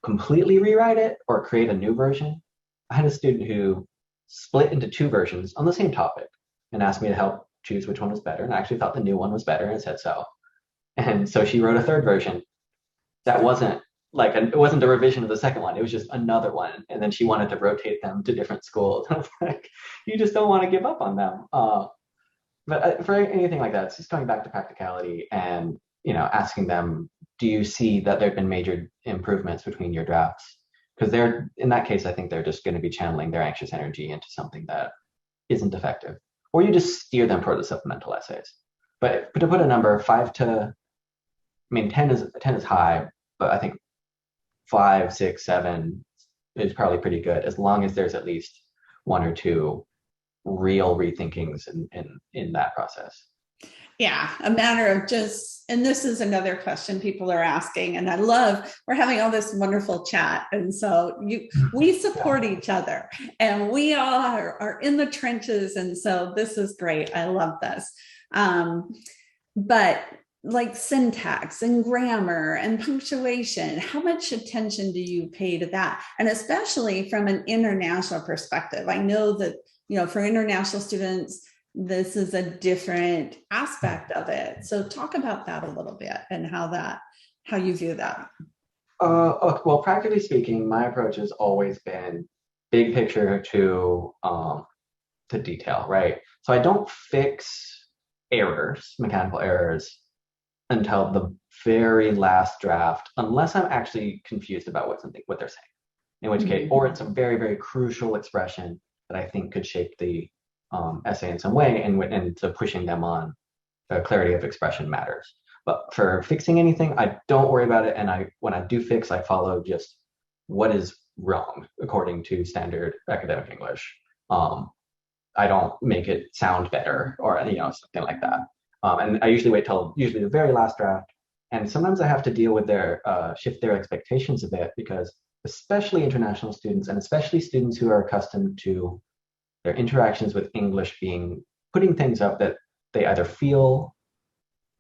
completely rewrite it or create a new version. I had a student who split into 2 versions on the same topic and asked me to help choose which one was better. And I actually thought the new one was better and said so. And so she wrote a 3rd version that wasn't it wasn't a revision of the second one. It was just another one. And then she wanted to rotate them to different schools. I was like, you just don't want to give up on them. But for anything like that, it's just going back to practicality and, asking them, do you see that there have been major improvements between your drafts? Because in that case, I think they're just going to be channeling their anxious energy into something that isn't effective. Or you just steer them toward the supplemental essays. But to put a number, 10 is high, but I think 5, 6, 7 is probably pretty good, as long as there's at least 1 or 2 real rethinkings in that process. Yeah, a matter of just, and this is another question people are asking, and I love, we're having all this wonderful chat. And so we support each other, and we all are in the trenches. And so this is great. I love this. But like syntax and grammar and punctuation, how much attention do you pay to that? And especially from an international perspective, I know that, for international students, this is a different aspect of it. So talk about that a little bit and how you view that. Well, practically speaking, my approach has always been big picture to detail, right? So I don't fix mechanical errors, until the very last draft, unless I'm actually confused about what they're saying. In which case, or it's a very, very crucial expression that I think could shape the essay in some way, and so pushing them on clarity of expression matters. But for fixing anything, I don't worry about it. And when I do fix, I follow just what is wrong according to standard academic English. I don't make it sound better or something like that. And I usually wait till the very last draft And sometimes I have to deal with their shift their expectations a bit because especially international students and especially students who are accustomed to their interactions with English being putting things up that they either feel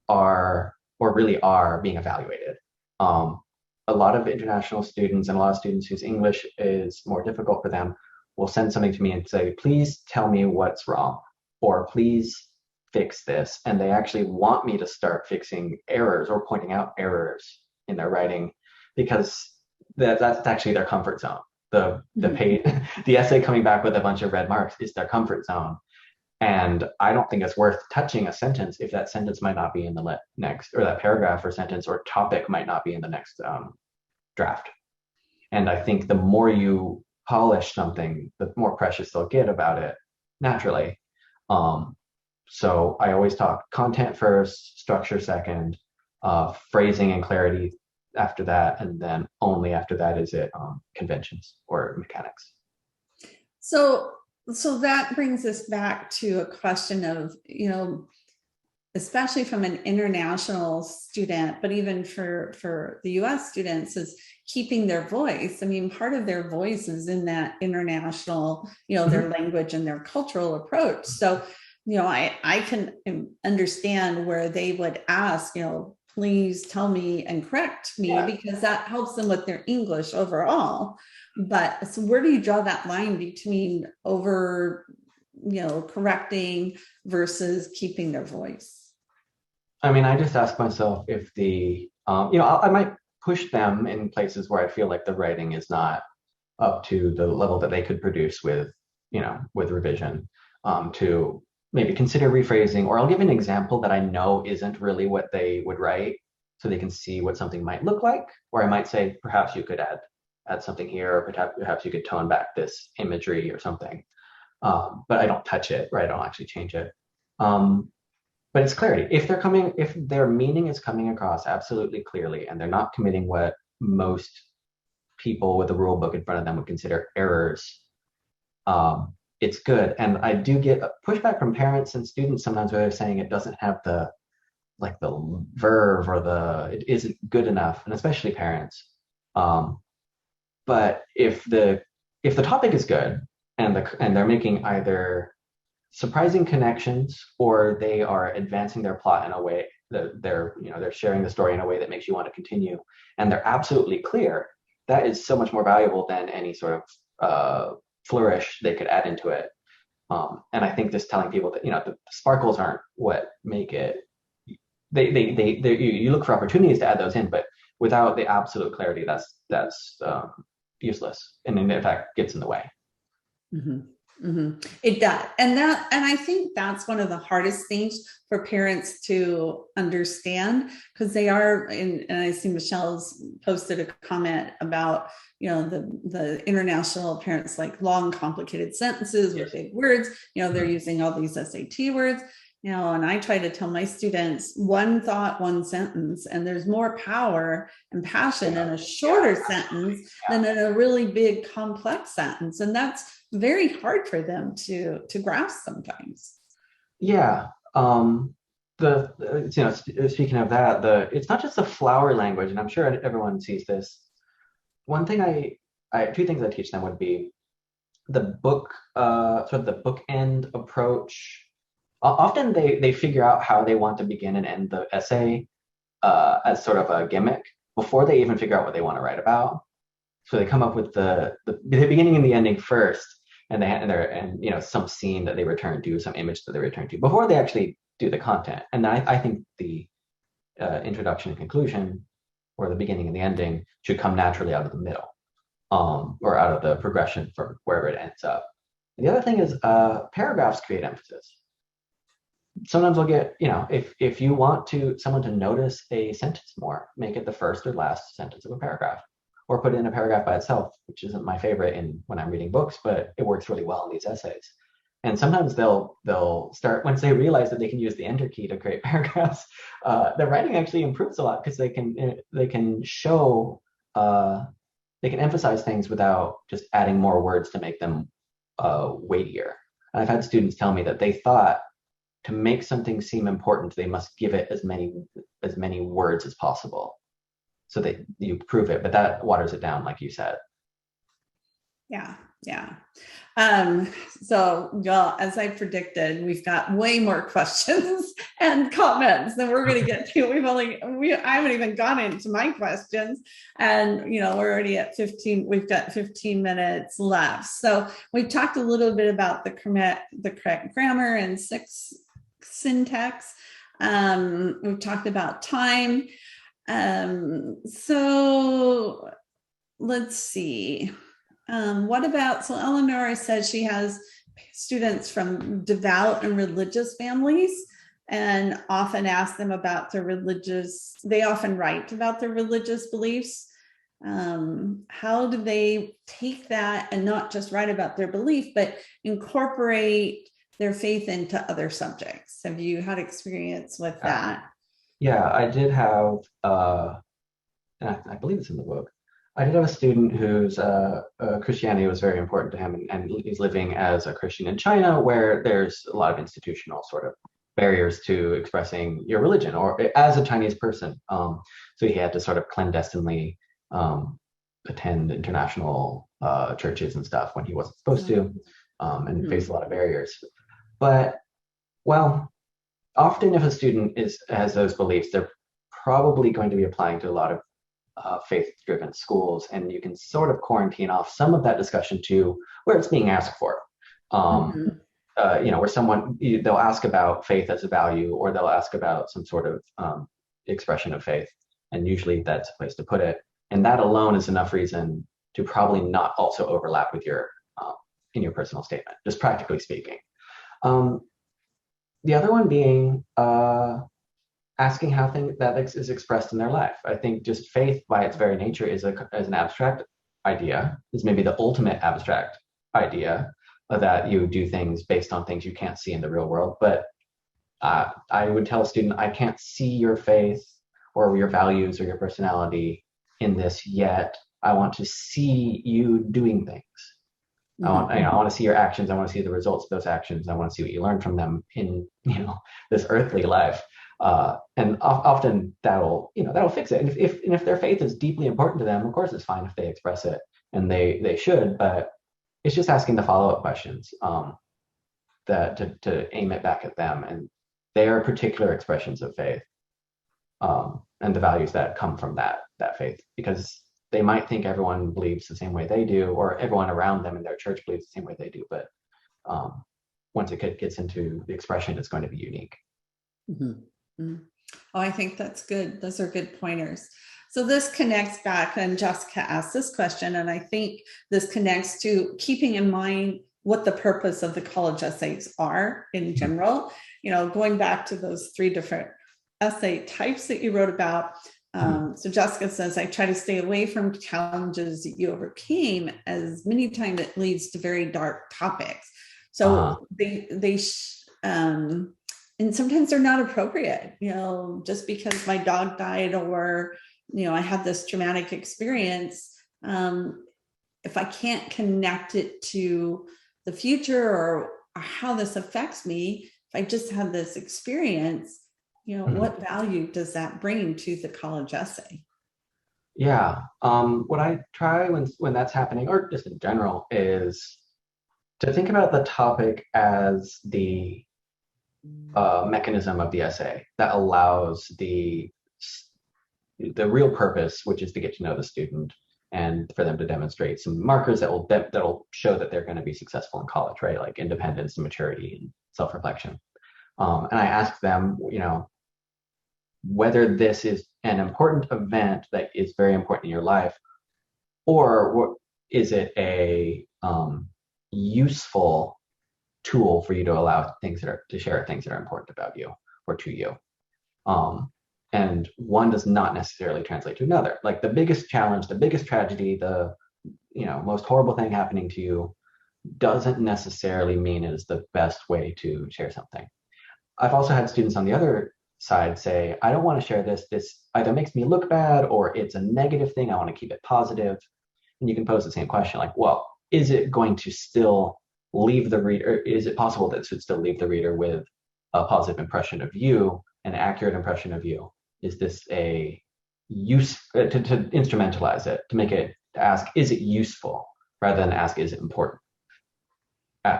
are or really are being evaluated. Um, a lot of international students and a lot of students whose English is more difficult for them will send something to me and say, please tell me what's wrong, or please fix this. And they actually want me to start fixing errors or pointing out errors in their writing because that's actually their comfort zone. The essay coming back with a bunch of red marks is their comfort zone. And I don't think it's worth touching a sentence if that sentence might not be in the next, or that paragraph or sentence or topic might not be in the next draft. And I think the more you polish something, the more precious they'll get about it naturally. So I always talk content first, structure second, phrasing and clarity after that, and then only after that is it conventions or mechanics. So that brings us back to a question of, especially from an international student, but even for the US students, is keeping their voice. I mean, part of their voice is in that international, their language and their cultural approach. So, I can understand where they would ask, please tell me and correct me, because that helps them with their English overall. But so where do you draw that line between correcting versus keeping their voice? I mean, I just ask myself if I might push them in places where I feel like the writing is not up to the level that they could produce with revision, to maybe consider rephrasing, or I'll give an example that I know isn't really what they would write so they can see what something might look like. Or I might say, perhaps you could add something here, or perhaps you could tone back this imagery or something. But I don't touch it, right? I don't actually change it. But it's clarity. If their meaning is coming across absolutely clearly and they're not committing what most people with a rule book in front of them would consider errors, it's good. And I do get pushback from parents and students sometimes where they're saying it doesn't have the verve or it isn't good enough, and especially parents. But if the topic is good and they're making either surprising connections or they are advancing their plot in a way that they're sharing the story in a way that makes you want to continue, and they're absolutely clear, that is so much more valuable than any sort of flourish they could add into it. And I think just telling people that the sparkles aren't what make it. You look for opportunities to add those in, but without the absolute clarity, that's useless, and in fact gets in the way. Mm-hmm. Mm-hmm. It does. And I think that's one of the hardest things for parents to understand, because they are, and I see Michelle's posted a comment about, the international parents like long, complicated sentences with big words, they're using all these SAT words, and I try to tell my students one thought, one sentence, and there's more power and passion in a shorter sentence than in a really big, complex sentence. And that's very hard for them to grasp sometimes. Yeah. Speaking of that, it's not just the flower language, and I'm sure everyone sees this. One thing two things I teach them would be the book, sort of the bookend approach. Often they figure out how they want to begin and end the essay as sort of a gimmick before they even figure out what they want to write about. So they come up with the beginning and the ending first, and some scene that they return to, some image that they return to before they actually do the content. And I think the introduction and conclusion, or the beginning and the ending, should come naturally out of the middle, or out of the progression from wherever it ends up. And the other thing is paragraphs create emphasis. Sometimes we'll get, if you want someone to notice a sentence more, make it the first or last sentence of a paragraph, or put it in a paragraph by itself, which isn't my favorite when I'm reading books, but it works really well in these essays. And sometimes they'll start, once they realize that they can use the enter key to create paragraphs, their writing actually improves a lot, because they can show, they can emphasize things without just adding more words to make them weightier. And I've had students tell me that they thought to make something seem important, they must give it as many words as possible so that you prove it. But that waters it down, like you said. Yeah, yeah. So, well, as I predicted, we've got way more questions and comments than we're going to get to. I haven't even gone into my questions, and we're already at 15. We've got 15 minutes left. So we've talked a little bit about the correct grammar and syntax. We've talked about time. So let's see. So Eleanor says she has students from devout and religious families and often ask them about they often write about their religious beliefs. How do they take that and not just write about their belief, but incorporate their faith into other subjects? Have you had experience with that? Yeah, I did have, and I believe it's in the book. I did have a student whose Christianity was very important to him, and he's living as a Christian in China, where there's a lot of institutional sort of barriers to expressing your religion, or as a Chinese person. So he had to sort of clandestinely attend international churches and stuff when he wasn't supposed to, and face a lot of barriers. But, well, often if a student has those beliefs, they're probably going to be applying to a lot of faith-driven schools, and you can sort of quarantine off some of that discussion to where it's being asked for. Where they'll ask about faith as a value, or they'll ask about some sort of expression of faith, and usually that's a place to put it. And that alone is enough reason to probably not also overlap with your in your personal statement, just practically speaking. The other one being asking how that is expressed in their life. I think just faith by its very nature is an abstract idea, is maybe the ultimate abstract idea, that you do things based on things you can't see in the real world. But I would tell a student, I can't see your faith or your values or your personality in this yet. I want to see you doing things. I want to see your actions. I want to see the results of those actions. I want to see what you learn from them in this earthly life. And often that'll fix it. And if their faith is deeply important to them, of course it's fine if they express it, and they should. But it's just asking the follow-up questions that to aim it back at them and their particular expressions of faith, and the values that come from that faith, because they might think everyone believes the same way they do, or everyone around them in their church believes the same way they do. But once it gets into the expression, it's going to be unique. Oh, I think that's good. Those are good pointers. So this connects back, and Jessica asked this question, and I think this connects to keeping in mind what the purpose of the college essays are in general. Going back to those 3 different essay types that you wrote about. So Jessica says, I try to stay away from challenges that you overcame, as many times it leads to very dark topics. So and sometimes they're not appropriate, just because my dog died, or, I had this traumatic experience. If I can't connect it to the future or how this affects me, if I just had this experience, what value does that bring to the college essay? Yeah. What I try when that's happening, or just in general, is to think about the topic as the mechanism of the essay that allows the real purpose, which is to get to know the student and for them to demonstrate some markers that'll show that they're going to be successful in college, right? Like independence and maturity and self-reflection. And I ask them, whether this is an important event that is very important in your life, or is it a useful tool for you to allow to share things that are important about you or to you. And one does not necessarily translate to another. Like the biggest challenge, the biggest tragedy, the most horrible thing happening to you doesn't necessarily mean it is the best way to share something. I've also had students on the other side say, I don't want to share this. This either makes me look bad or it's a negative thing. I want to keep it positive. And you can pose the same question, like, well, is it going to still leave the reader? Is it possible that it should still leave the reader with a positive impression of you, an accurate impression of you? Is this a use to instrumentalize it, to make it, to ask, is it useful, rather than ask, is it important?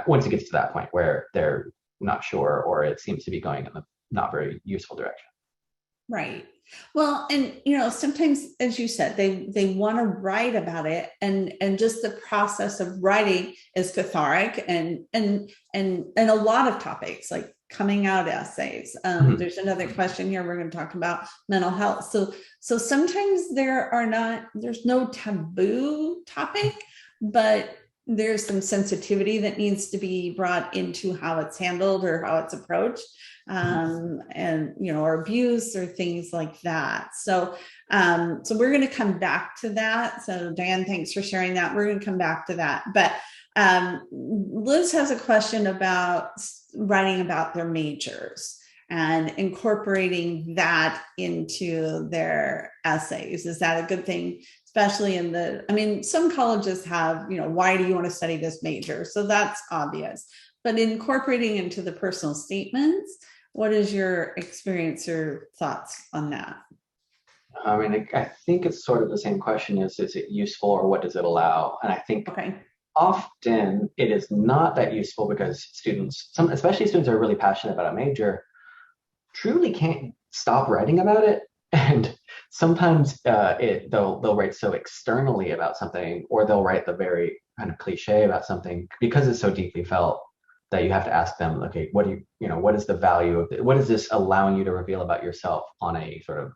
Once it gets to that point where they're not sure, or it seems to be going in the not very useful direction. Right. Well, and sometimes, as you said, they want to write about it, and just the process of writing is cathartic, and a lot of topics like coming out essays. There's another question here. We're going to talk about mental health. So sometimes there's no taboo topic, but there's some sensitivity that needs to be brought into how it's handled or how it's approached, and or abuse or things like that. So we're going to come back to that. So Diane, thanks for sharing that. We're going to come back to that. But Liz has a question about writing about their majors and incorporating that into their essays. Is that a good thing? Especially some colleges have, why do you want to study this major? So that's obvious. But incorporating into the personal statements, what is your experience or thoughts on that? I mean, I think it's sort of the same question: is it useful, or what does it allow? And I think often it is not that useful, because students, especially students who are really passionate about a major, truly can't stop writing about it. And sometimes they'll write so externally about something, or they'll write the very kind of cliche about something, because it's so deeply felt, that you have to ask them, okay, what is the value of it? What is this allowing you to reveal about yourself on a sort of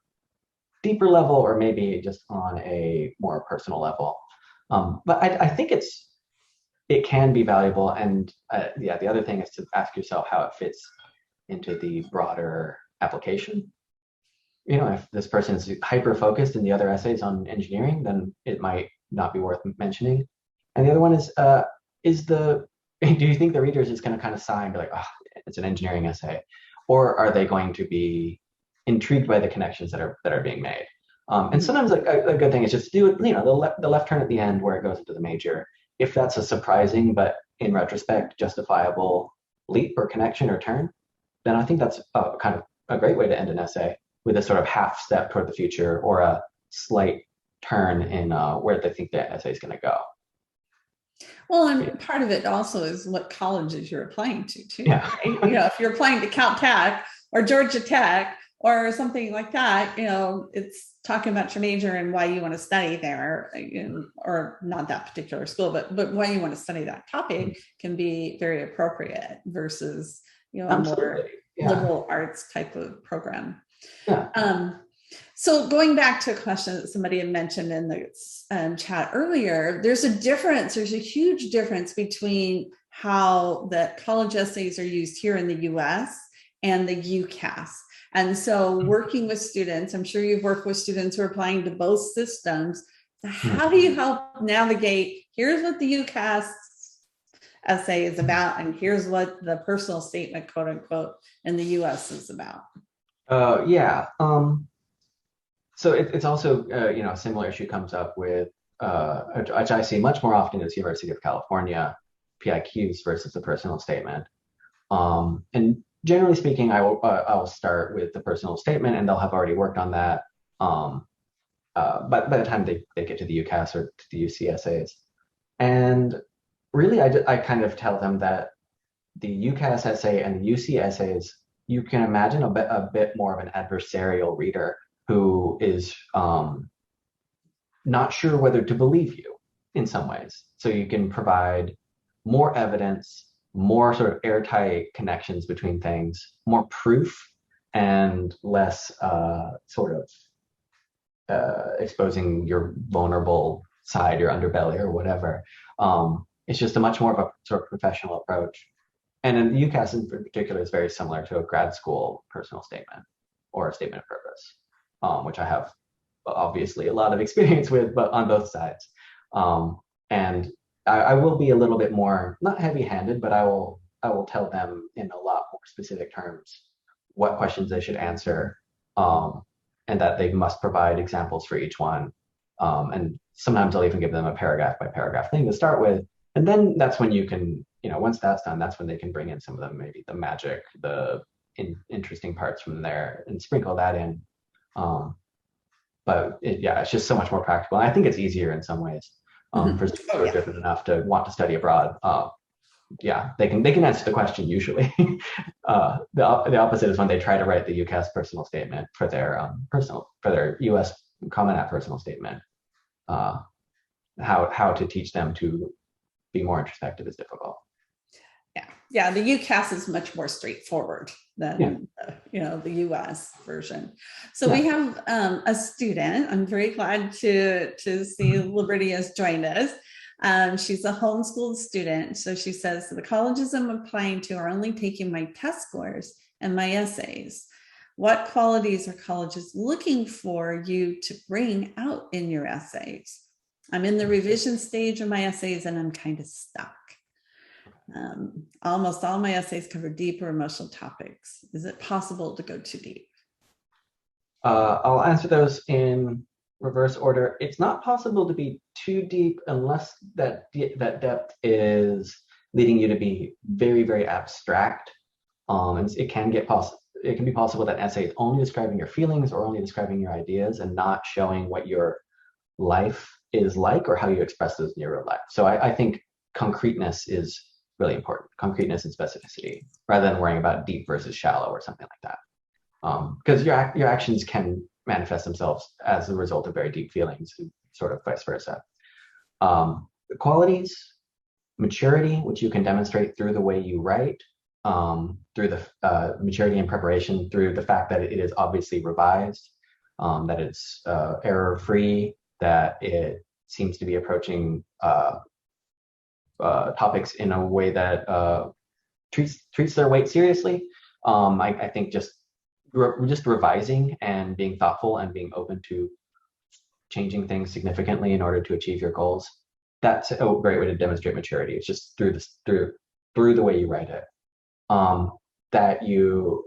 deeper level, or maybe just on a more personal level? But I think it can be valuable. And the other thing is to ask yourself how it fits into the broader application. If this person is hyper focused in the other essays on engineering, then it might not be worth mentioning. And the other one is do you think the reader is just going to kind of sigh and be like, oh, it's an engineering essay? Or are they going to be intrigued by the connections that are being made? And sometimes a good thing is just do it, the left turn at the end where it goes into the major. If that's a surprising, but in retrospect, justifiable leap or connection or turn, then I think that's kind of a great way to end an essay, with a sort of half step toward the future, or a slight turn in where they think the essay is going to go. Well, and part of it also is what colleges you're applying to, too. Yeah. Right? If you're applying to Caltech or Georgia Tech or something like that, it's talking about your major and why you want to study there, or not that particular school, but why you want to study that topic can be very appropriate versus, a more liberal arts type of program. Yeah. So going back to a question that somebody had mentioned in the chat earlier, there's a huge difference between how the college essays are used here in the US and the UCAS. And so working with students, I'm sure you've worked with students who are applying to both systems. How do you help navigate, here's what the UCAS essay is about, and here's what the personal statement, quote unquote, in the US is about? So it's also, a similar issue comes up with, which I see much more often is University of California, PIQs versus the personal statement. And generally speaking, I will start with the personal statement, and they'll have already worked on that. But by the time they get to the UCAS or to the UC essays. And really, I kind of tell them that the UCAS essay and the UC essays, you can imagine a bit more of an adversarial reader who is not sure whether to believe you in some ways. So you can provide more evidence, more sort of airtight connections between things, more proof, and less sort of exposing your vulnerable side, your underbelly, or whatever. It's just a much more of a sort of professional approach. And in UCAS in particular is very similar to a grad school personal statement or a statement of purpose, which I have obviously a lot of experience with, but on both sides. And I will be a little bit more, not heavy-handed, but I will tell them in a lot more specific terms what questions they should answer, and that they must provide examples for each one. And sometimes I'll even give them a paragraph by paragraph thing to start with. And then that's when you can, once that's done, that's when they can bring in some of the, maybe the magic, the interesting parts from there and sprinkle that in. But yeah, it's just so much more practical. And I think it's easier in some ways for students who are driven enough to want to study abroad. Yeah, they can answer the question usually. The opposite is when they try to write the UCAS personal statement for their U.S. Common App personal statement. How to teach them to be more introspective is difficult. Yeah, the UCAS is much more straightforward than the US version. So we have a student. I'm very glad to see Liberty has joined us. She's a homeschooled student. So she says, the colleges I'm applying to are only taking my test scores and my essays. What qualities are colleges looking for you to bring out in your essays? I'm in the revision stage of my essays and I'm kind of stuck. Almost all my essays cover deep or emotional topics. Is it possible to go too deep? I'll answer those in reverse order. It's not possible to be too deep unless that depth is leading you to be very, very abstract. And it can be possible that essay is only describing your feelings or only describing your ideas and not showing what your life is like or how you express those in your real life. So I think concreteness is really important. Concreteness and specificity, rather than worrying about deep versus shallow or something like that. Because your actions can manifest themselves as a result of very deep feelings, and sort of vice versa. The qualities, maturity, which you can demonstrate through the way you write, through the maturity and preparation, through the fact that it is obviously revised, that it's error-free, that it seems to be approaching topics in a way that treats their weight seriously. I think just revising and being thoughtful and being open to changing things significantly in order to achieve your goals. That's a great way to demonstrate maturity. It's just through the way you write it. That you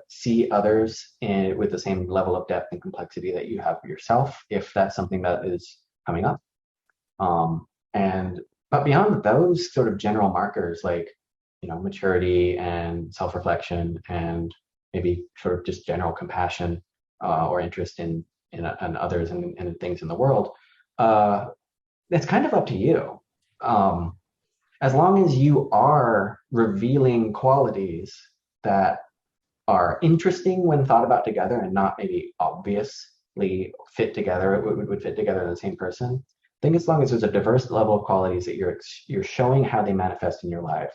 see others with the same level of depth and complexity that you have yourself, if that's something that is coming up. But beyond those sort of general markers, like maturity and self-reflection and maybe sort of just general compassion or interest in others and things in the world, it's kind of up to you. As long as you are revealing qualities that are interesting when thought about together and not maybe obviously fit together, it would fit together in the same person. I think as long as there's a diverse level of qualities that you're showing how they manifest in your life,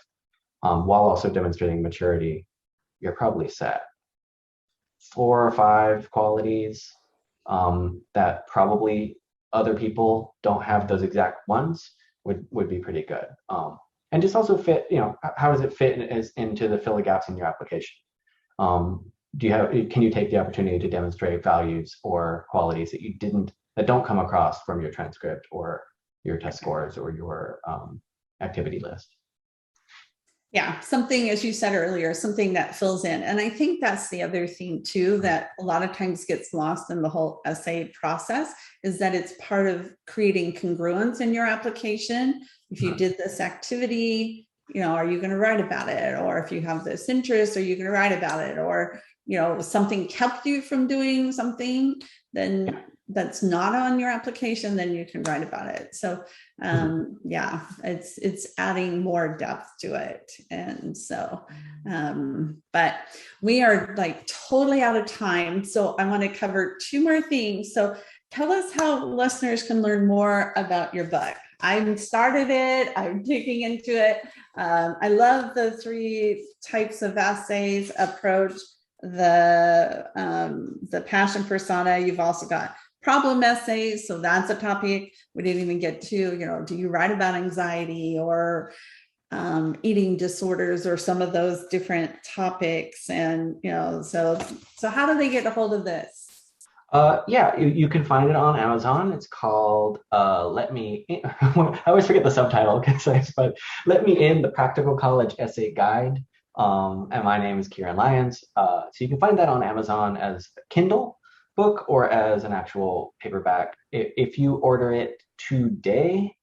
while also demonstrating maturity, you're probably set. 4 or 5 qualities that probably other people don't have those exact ones would be pretty good. And just also fit, how does it fit into the fill the gaps in your application? Can you take the opportunity to demonstrate values or qualities that don't come across from your transcript or your test scores or your activity list? Yeah, something, as you said earlier, something that fills in. And I think that's the other thing too, that a lot of times gets lost in the whole essay process, is that it's part of creating congruence in your application. If you did this activity, are you going to write about it? Or if you have this interest, are you going to write about it? Or, something kept you from doing something, then that's not on your application, then you can write about it. So it's adding more depth to it. And so, but we are like totally out of time. So I want to cover 2 more things. So tell us how listeners can learn more about your book. I've started it, I'm digging into it. I love the 3 types of essays approach, the passion persona. You've also got problem essays. So that's a topic we didn't even get to, do you write about anxiety or eating disorders or some of those different topics? And, so how do they get a hold of this? You can find it on Amazon. It's called Let Me In. I always forget the subtitle, but Let Me In, the Practical College Essay Guide. And my name is Kieran Lyons. So you can find that on Amazon as a Kindle book or as an actual paperback. If you order it today,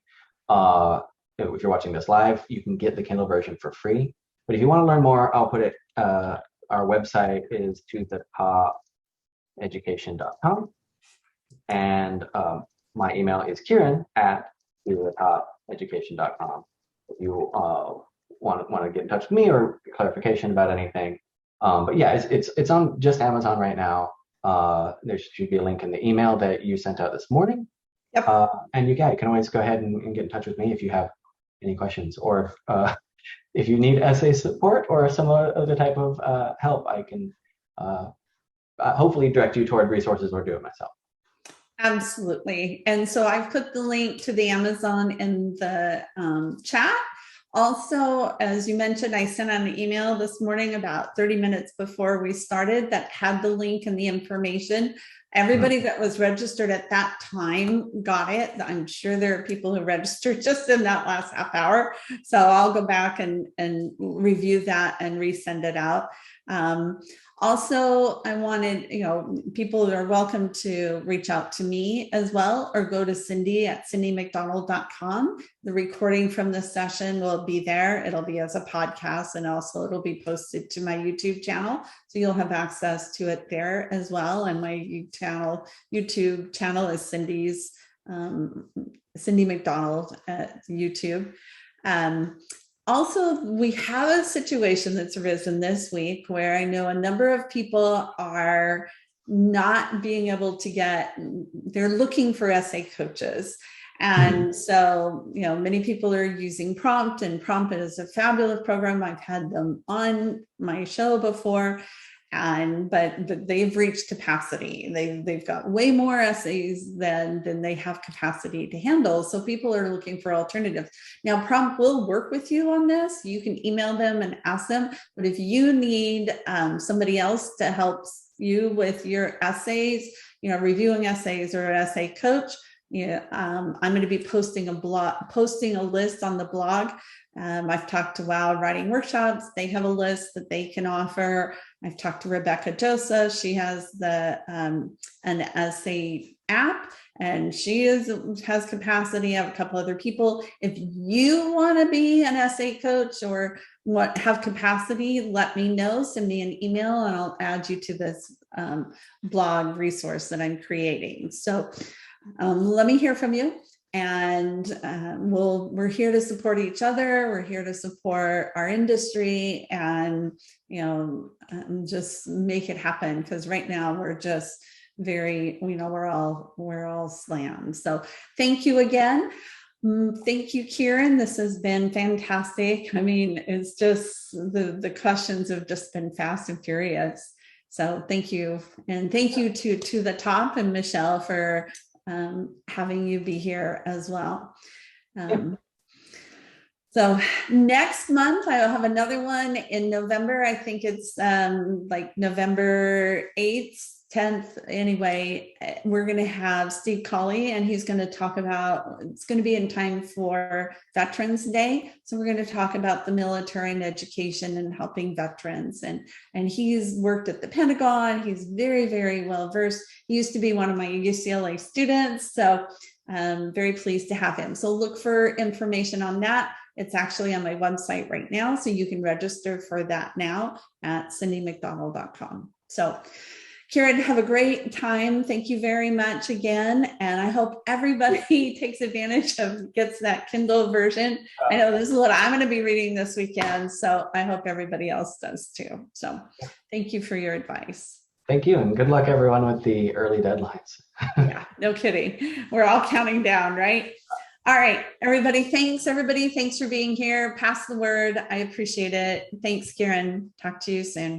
if you're watching this live, you can get the Kindle version for free. But if you want to learn more, I'll put it our website is tothetop.education.com, and my email is Kieran@tothetop.education.com. If you want to get in touch with me or clarification about anything. But yeah, it's on just Amazon right now. There should be a link in the email that you sent out this morning. Yep. And you can always go ahead and get in touch with me if you have any questions, or if you need essay support or some other type of help, I can hopefully direct you toward resources or do it myself. Absolutely. And so I've put the link to the Amazon in the chat. Also, as you mentioned, I sent out an email this morning about 30 minutes before we started that had the link and the information. Everybody that was registered at that time got it. I'm sure there are people who registered just in that last half hour. So I'll go back and review that and resend it out. Also, I wanted, people are welcome to reach out to me as well, or go to Cyndy at cindymcdonald.com. The recording from this session will be there. It'll be as a podcast, and also it'll be posted to my YouTube channel. So you'll have access to it there as well. And my YouTube channel is Cyndy's, Cyndy McDonald at YouTube. Also, we have a situation that's arisen this week where I know a number of people are not being able to they're looking for essay coaches. And so, many people are using Prompt, and Prompt is a fabulous program. I've had them on my show before. But they've reached capacity. They've got way more essays than they have capacity to handle. So people are looking for alternatives. Now, Prompt will work with you on this. You can email them and ask them. But if you need somebody else to help you with your essays, reviewing essays, or an essay coach, I'm going to be posting a list on the blog. I've talked to Wow Writing Workshops. They have a list that they can offer. I've talked to Rebecca Josa. She has an essay app, and she has capacity. I have a couple other people. If you want to be an essay coach or have capacity, let me know. Send me an email, and I'll add you to this blog resource that I'm creating. So let me hear from you. And we're here to support each other. We're here to support our industry, and just make it happen. Because right now we're just we're all slammed. So thank you again. Thank you, Kieran. This has been fantastic. I mean, it's just the questions have just been fast and furious. So thank you, and thank you to the top and Michelle for having you be here as well. So next month, I will have another one in November. I think it's like November 8th, 10th. Anyway, we're going to have Steve Colley, and he's going to talk about, it's going to be in time for Veterans Day. So we're going to talk about the military and education and helping veterans. And he's worked at the Pentagon. He's very, very well versed. He used to be one of my UCLA students. So I'm very pleased to have him. So look for information on that. It's actually on my website right now. So you can register for that now at cindymcdonald.com. So Kieran, have a great time. Thank you very much again. And I hope everybody takes advantage gets that Kindle version. I know this is what I'm going to be reading this weekend. So I hope everybody else does too. So thank you for your advice. Thank you. And good luck, everyone, with the early deadlines. Yeah, no kidding. We're all counting down, right? All right, everybody. Thanks, everybody. Thanks for being here. Pass the word. I appreciate it. Thanks, Kieran. Talk to you soon.